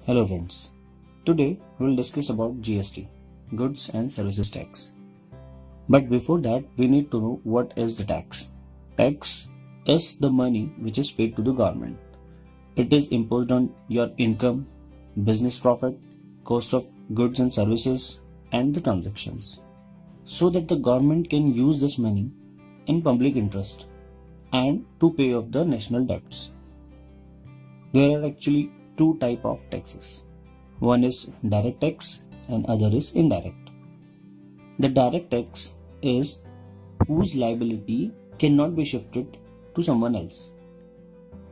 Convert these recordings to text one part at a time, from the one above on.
Hello friends, today we will discuss about GST, Goods and Services Tax. But before that we need to know what is the tax. Tax is the money which is paid to the government. It is imposed on your income, business profit, cost of goods and services and the transactions. So that the government can use this money in public interest and to pay off the national debts. There are actually two types of taxes. One is direct tax and other is indirect. The direct tax is whose liability cannot be shifted to someone else,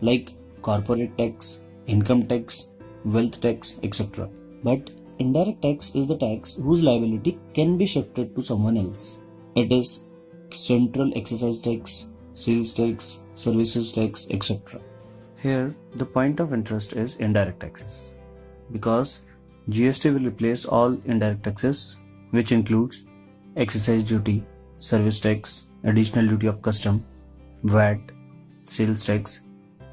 like corporate tax, income tax, wealth tax, etc. But indirect tax is the tax whose liability can be shifted to someone else. It is central excise tax, sales tax, services tax, etc. Here, the point of interest is indirect taxes, because GST will replace all indirect taxes, which includes excise duty, service tax, additional duty of custom, VAT, sales tax,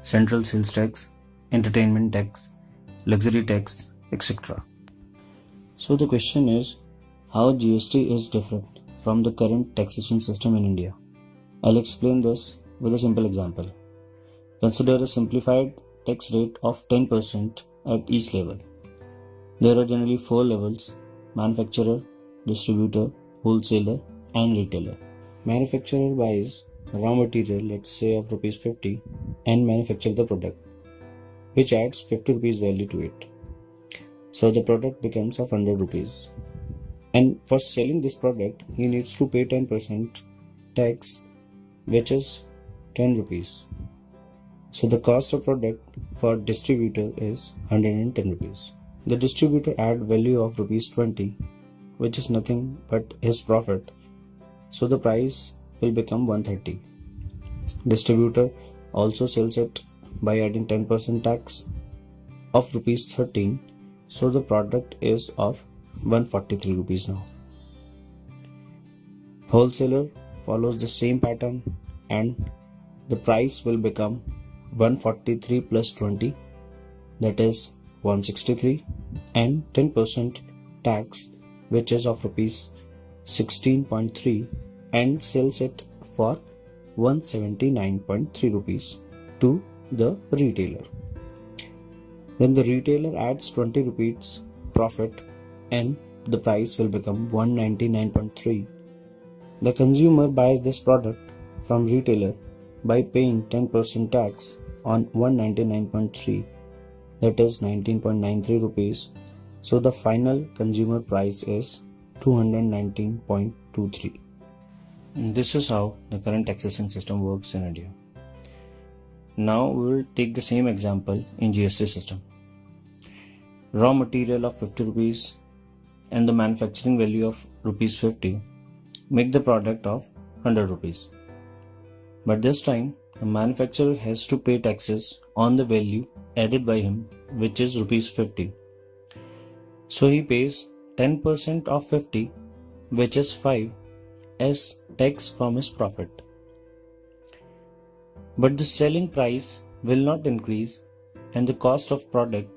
central sales tax, entertainment tax, luxury tax, etc. So the question is, how GST is different from the current taxation system in India? I'll explain this with a simple example. Consider a simplified tax rate of 10% at each level. There are generally 4 levels: manufacturer, distributor, wholesaler and retailer. Manufacturer buys raw material, let's say of rupees 50, and manufacture the product, which adds 50 rupees value to it. So the product becomes of 100 rupees. And for selling this product, he needs to pay 10% tax, which is 10 rupees. So the cost of product for distributor is 110 rupees. The distributor add value of rupees 20, which is nothing but his profit. So the price will become 130. Distributor also sells it by adding 10% tax of rupees 13. So the product is of 143 rupees now. Wholesaler follows the same pattern and the price will become 143 plus 20, that is 163, and 10% tax, which is of rupees 16.3, and sells it for 179.3 rupees to the retailer. Then the retailer adds 20 rupees profit and the price will become 199.3. The consumer buys this product from retailer by paying 10% tax on 199.3, that is 19.93 rupees. So the final consumer price is 219.23. This is how the current taxation system works in India. Now we will take the same example in GST system. Raw material of 50 rupees and the manufacturing value of rupees 50 make the product of 100 rupees. But this time, the manufacturer has to pay taxes on the value added by him, which is rupees 50. So he pays 10% of 50, which is 5, as tax from his profit. But the selling price will not increase and the cost of product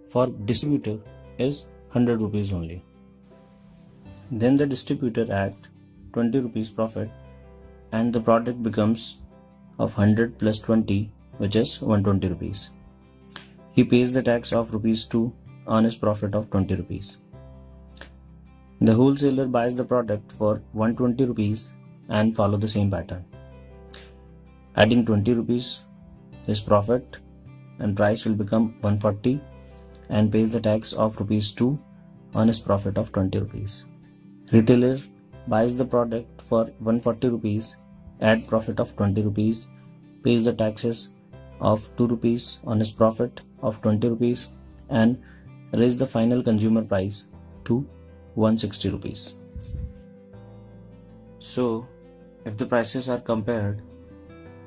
for distributor is 100 rupees only. Then the distributor adds 20 rupees profit and the product becomes of 100 plus 20, which is 120 rupees. He pays the tax of rupees 2 on his profit of 20 rupees. The wholesaler buys the product for 120 rupees and follow the same pattern, adding 20 rupees his profit, and price will become 140 and pays the tax of rupees 2 on his profit of 20 rupees. Retailer buys the product for 140 rupees, add profit of 20 rupees, pays the taxes of 2 rupees on his profit of 20 rupees and raise the final consumer price to 160 rupees. So, if the prices are compared,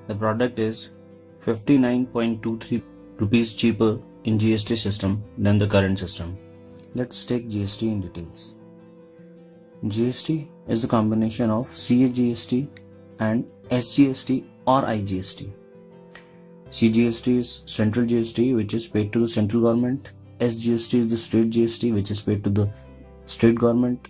the product is 59.23 rupees cheaper in GST system than the current system. Let's take GST in details. GST is a combination of CGST and SGST or IGST. CGST is central GST, which is paid to the central government. SGST is the state GST which is paid to the state government,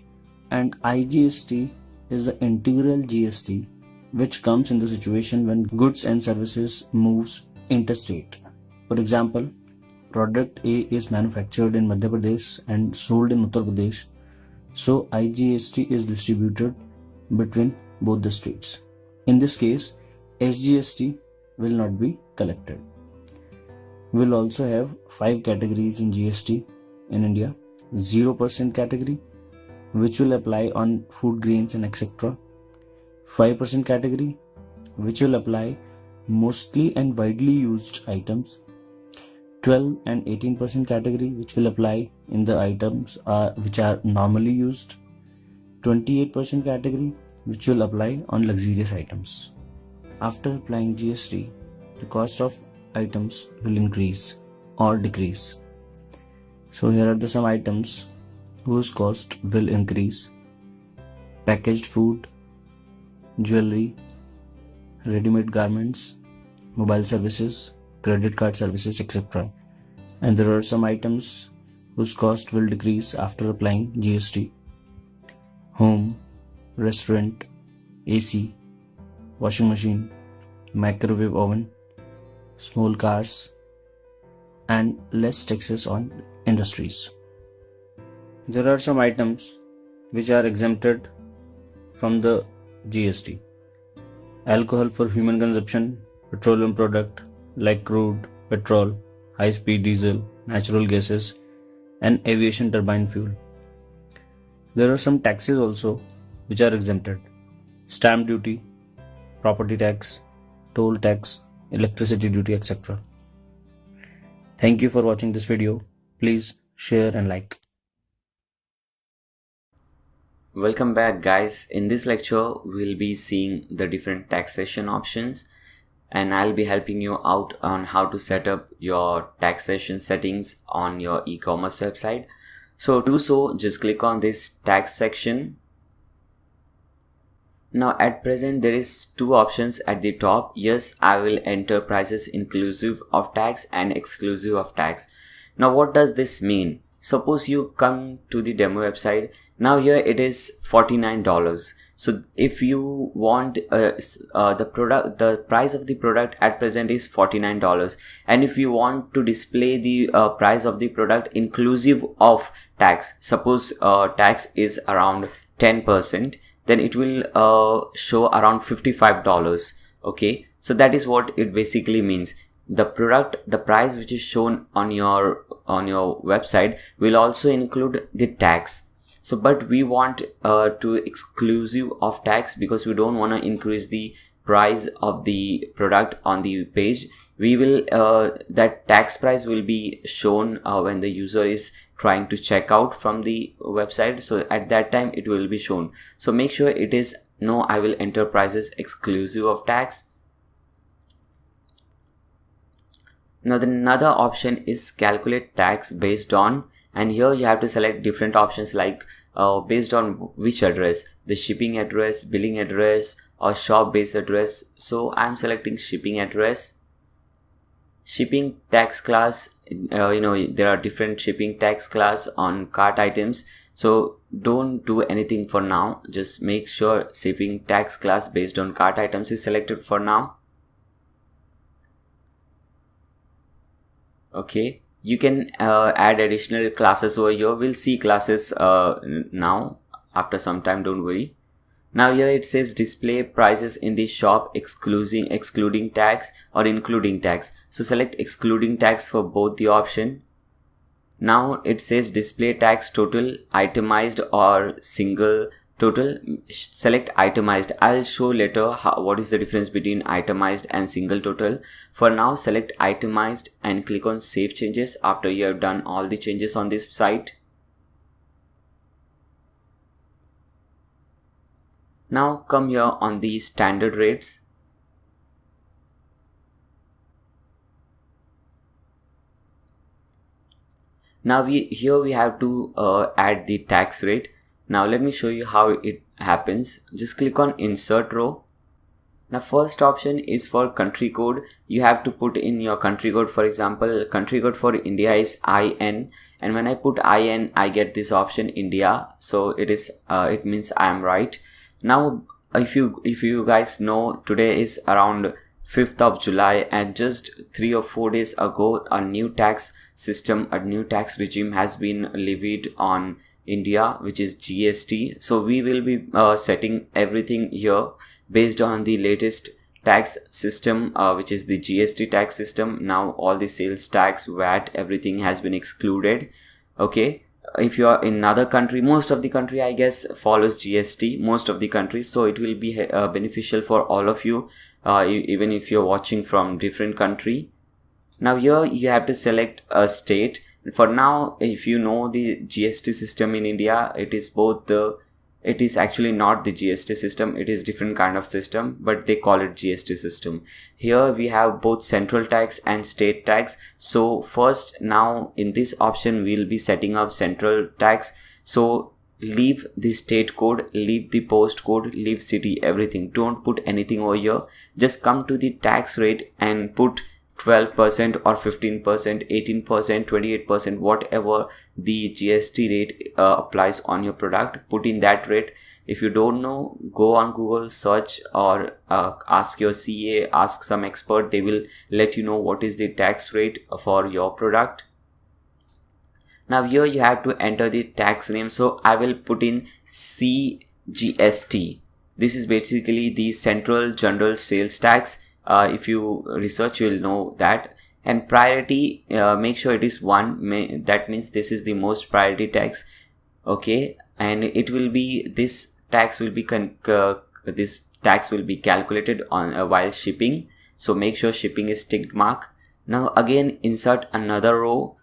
and IGST is the integral GST which comes in the situation when goods and services moves interstate. For example, product A is manufactured in Madhya Pradesh and sold in Uttar Pradesh, so IGST is distributed between both the states. In this case, SGST will not be collected. We will also have 5 categories in GST in India. 0% category, which will apply on food grains and etc. 5% category, which will apply mostly and widely used items. 12 and 18% category, which will apply in the items which are normally used. 28% category, which will apply on luxurious items. After applying GST, the cost of items will increase or decrease. So here are some items whose cost will increase: packaged food, jewelry, ready-made garments, mobile services, credit card services, etc. And there are some items whose cost will decrease after applying GST: home, restaurant, AC, washing machine, microwave oven, small cars, and less taxes on industries. There are some items which are exempted from the GST: alcohol for human consumption, petroleum product like crude, petrol, high-speed diesel, natural gases, and aviation turbine fuel. There are some taxes also which are exempted: stamp duty, property tax, toll tax, electricity duty, etc. Thank you for watching this video. Please share and like. Welcome back, guys. In this lecture we'll be seeing the different taxation options, and I'll be helping you out on how to set up your taxation settings on your e-commerce website. So to do so, just click on this tax section. Now at present there is 2 options at the top. Yes, I will enter prices inclusive of tax and exclusive of tax. Now what does this mean? Suppose you come to the demo website. Now here it is $49. So if you want the price of the product at present is $49, and if you want to display the price of the product inclusive of tax, suppose tax is around 10%, then it will show around $55. Okay, so that is what it basically means. The price which is shown on your website will also include the tax. So but we want to exclusive of tax, because we don't want to increase the price of the product on the page. We will that tax price will be shown when the user is trying to check out from the website. So at that time it will be shown. So make sure it is no, I will enter prices exclusive of tax. Now the another option is calculate tax based on, and here you have to select different options like based on which address, the shipping address, billing address, or shop based address. So I'm selecting shipping address. Shipping tax class, there are different shipping tax class on cart items, so don't do anything for now. Just make sure shipping tax class based on cart items is selected for now. Okay, you can add additional classes over here. We'll see classes now after some time, don't worry. Now here it says display prices in the shop excluding tax or including tax. So select excluding tax for both the option. Now it says display tax total, itemized or single total. Select itemized. I'll show later what is the difference between itemized and single total. For now select itemized and click on save changes after you have done all the changes on this site. Now come here on the standard rates. Now here we have to add the tax rate. Now let me show you how it happens. Just click on insert row. Now first option is for country code. You have to put in your country code. For example, country code for India is IN, and when I put IN I get this option India, so it means I am right. Now if you guys know, today is around 5th of July, and just 3 or 4 days ago a new tax system, a new tax regime has been levied on India, which is GST. So we will be setting everything here based on the latest tax system, which is the GST tax system. Now all the sales tax, VAT, everything has been excluded. Okay, if you are in another country, most of the country I guess follows GST, most of the countries, so it will be beneficial for all of you, even if you're watching from different country. Now here you have to select a state. For now, if you know the GST system in India, it is actually not the GST system, it is different kind of system, but they call it GST system. Here we have both central tax and state tax. So first, now in this option we'll be setting up central tax. So leave the state code, leave the post code, leave city, everything. Don't put anything over here. Just come to the tax rate and put 12% or 15%, 18%, 28%, whatever the GST rate applies on your product, put in that rate. If you don't know, go on Google, search, or ask your CA, ask some expert. They will let you know what is the tax rate for your product. Now here you have to enter the tax name. So I will put in CGST. This is basically the Central General Sales Tax. If you research, you will know that. And priority, make sure it is 1. That means this is the most priority tax. Okay, and it will be, this tax will be calculated on while shipping. So make sure shipping is ticked mark. Now again insert another row,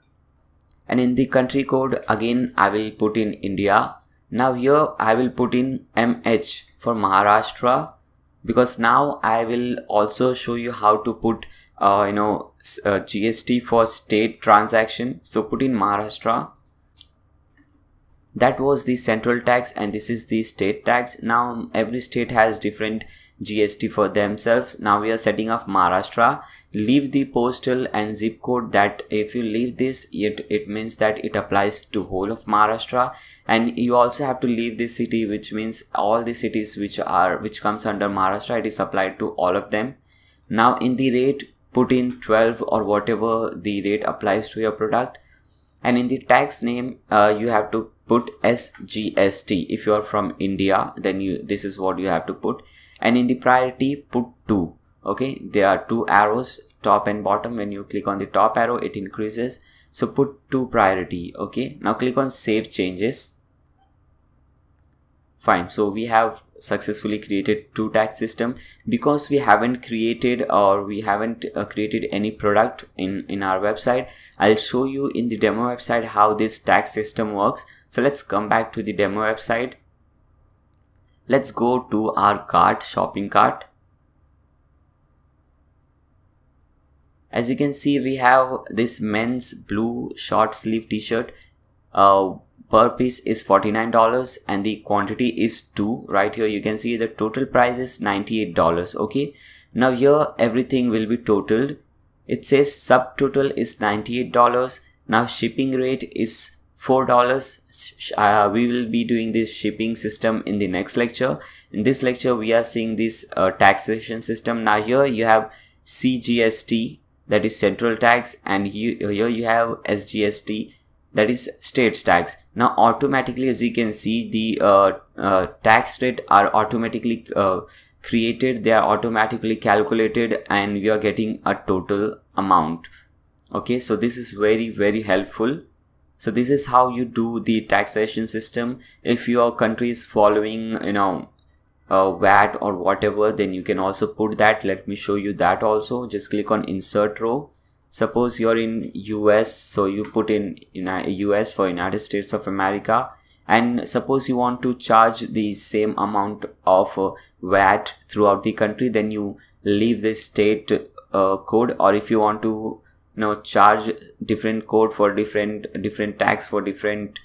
and in the country code again I will put in India. Now here I will put in MH for Maharashtra, because now I will also show you how to put GST for state transaction. So put in Maharashtra. That was the central tax, and this is the state tax. Now every state has different GST for themselves. Now we are setting up Maharashtra. Leave the postal and zip code. That if you leave this, it means that it applies to whole of Maharashtra. And you also have to leave the city, which means all the cities which comes under Maharashtra, it is applied to all of them. Now in the rate, put in 12 or whatever the rate applies to your product. And in the tax name, you have to put SGST. If you are from India, then this is what you have to put. And in the priority, put 2. Okay, there are 2 arrows, top and bottom. When you click on the top arrow, it increases. So put 2 priority. Okay, now click on save changes. Fine. So we have successfully created 2 tax system. Because we haven't created created any product in our website, I'll show you in the demo website how this tax system works. So let's come back to the demo website. Let's go to our cart, shopping cart. As you can see, we have this men's blue short sleeve t-shirt. Per piece is $49 and the quantity is 2. Right here you can see the total price is $98. Okay, now here everything will be totaled. It says subtotal is $98. Now shipping rate is $4. We will be doing this shipping system in the next lecture. In this lecture we are seeing this taxation system. Now here you have CGST, that is central tax, and here you have SGST, that is states tax. Now automatically, as you can see, the tax rate are automatically created, they are automatically calculated, and we are getting a total amount. Okay, so this is very helpful. So this is how you do the taxation system. If your country is following VAT or whatever, then you can also put that. Let me show you that also. Just click on insert row. Suppose you're in US, so you put in US for United States of America, and suppose you want to charge the same amount of VAT throughout the country, then you leave the state code. Or if you want to charge different code for different tax for different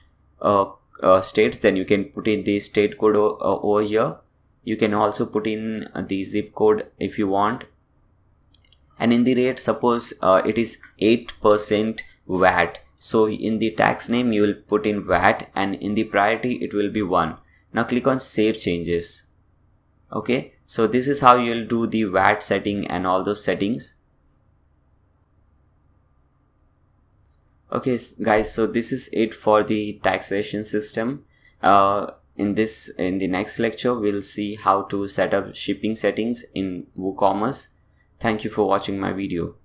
states, then you can put in the state code over here. You can also put in the zip code if you want. And in the rate, suppose it is 8% VAT. So in the tax name you will put in VAT, and in the priority it will be 1. Now click on save changes. Okay, so this is how you'll do the VAT setting and all those settings. Okay guys, so this is it for the taxation system. In the next lecture we'll see how to set up shipping settings in WooCommerce. Thank you for watching my video.